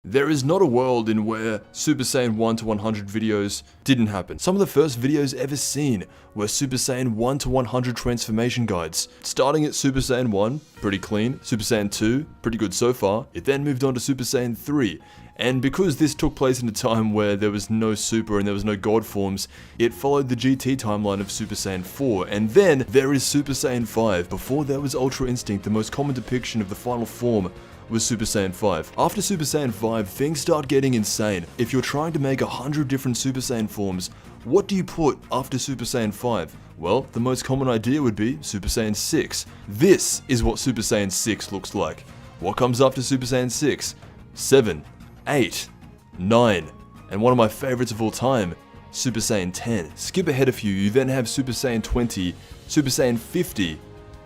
There is not a world in where Super Saiyan 1 to 100 videos didn't happen. Some of the first videos ever seen were Super Saiyan 1 to 100 transformation guides. Starting at Super Saiyan 1, pretty clean. Super Saiyan 2, pretty good so far. It then moved on to Super Saiyan 3. And because this took place in a time where there was no Super and there was no God forms, it followed the GT timeline of Super Saiyan 4. And then there is Super Saiyan 5. Before there was Ultra Instinct, the most common depiction of the final form was Super Saiyan 5. After Super Saiyan 5, things start getting insane. If you're trying to make 100 different Super Saiyan forms, what do you put after Super Saiyan 5? Well, the most common idea would be Super Saiyan 6. This is what Super Saiyan 6 looks like. What comes after Super Saiyan 6? 7, 8, 9, and one of my favorites of all time, Super Saiyan 10. Skip ahead a few, you then have Super Saiyan 20, Super Saiyan 50,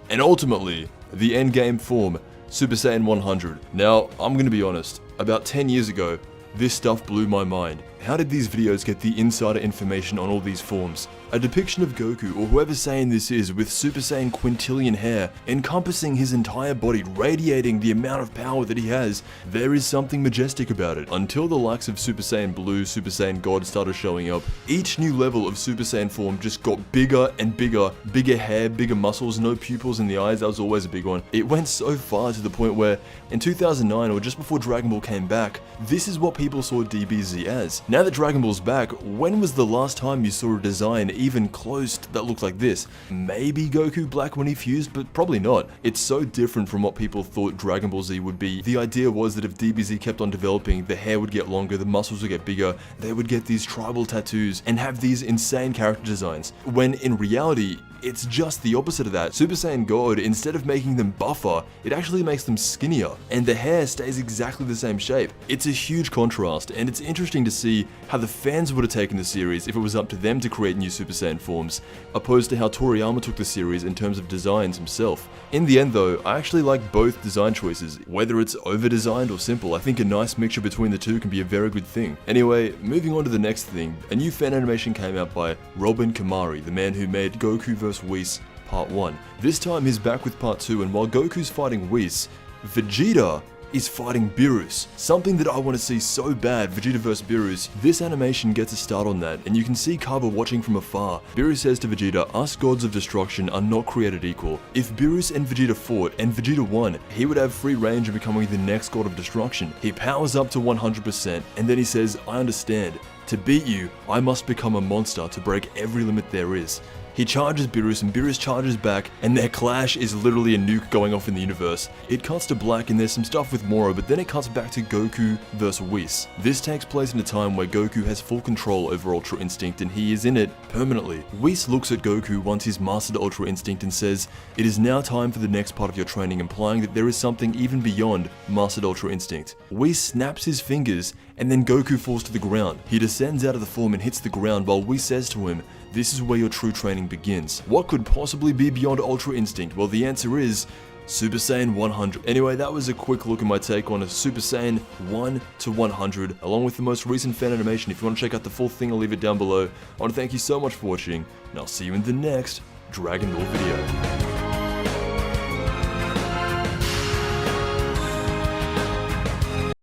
and ultimately, the endgame form, Super Saiyan 100. Now, I'm gonna be honest, about 10 years ago, this stuff blew my mind. How did these videos get the insider information on all these forms? A depiction of Goku, or whoever Saiyan this is, with Super Saiyan quintillion hair, encompassing his entire body, radiating the amount of power that he has. There is something majestic about it. Until the likes of Super Saiyan Blue, Super Saiyan God started showing up, each new level of Super Saiyan form just got bigger and bigger. Bigger hair, bigger muscles, no pupils in the eyes, that was always a big one. It went so far to the point where, in 2009, or just before Dragon Ball came back, this is what people saw DBZ as. Now that Dragon Ball's back, when was the last time you saw a design even close that looked like this? Maybe Goku Black when he fused, but probably not. It's so different from what people thought Dragon Ball Z would be. The idea was that if DBZ kept on developing, the hair would get longer, the muscles would get bigger, they would get these tribal tattoos and have these insane character designs. When in reality, it's just the opposite of that. Super Saiyan God, instead of making them buffer, it actually makes them skinnier, and the hair stays exactly the same shape. It's a huge contrast, and it's interesting to see how the fans would have taken the series if it was up to them to create new Super Saiyan forms, opposed to how Toriyama took the series in terms of designs himself. In the end though, I actually like both design choices. Whether it's over-designed or simple, I think a nice mixture between the two can be a very good thing. Anyway, moving on to the next thing, a new fan animation came out by Robin Kamari, the man who made Goku vs. Whis Part 1. This time he's back with Part 2, and while Goku's fighting Whis, Vegeta is fighting Beerus. Something that I want to see so bad, Vegeta vs Beerus. This animation gets a start on that, and you can see Kaba watching from afar. Beerus says to Vegeta, "Us gods of destruction are not created equal. If Beerus and Vegeta fought, and Vegeta won, he would have free range of becoming the next god of destruction." He powers up to 100%, and then he says, "I understand. To beat you, I must become a monster to break every limit there is." He charges Beerus and Beerus charges back, and their clash is literally a nuke going off in the universe. It cuts to black and there's some stuff with Moro, but then it cuts back to Goku vs Whis. This takes place in a time where Goku has full control over Ultra Instinct and he is in it permanently. Whis looks at Goku once he's mastered Ultra Instinct and says, "It is now time for the next part of your training," implying that there is something even beyond mastered Ultra Instinct. Whis snaps his fingers and then Goku falls to the ground. He descends out of the form and hits the ground while Whis says to him, "This is where your true training begins." What could possibly be beyond Ultra Instinct? Well, the answer is Super Saiyan 100. Anyway, that was a quick look at my take on a Super Saiyan 1 to 100, along with the most recent fan animation. If you want to check out the full thing, I'll leave it down below. I want to thank you so much for watching, and I'll see you in the next Dragon Ball video.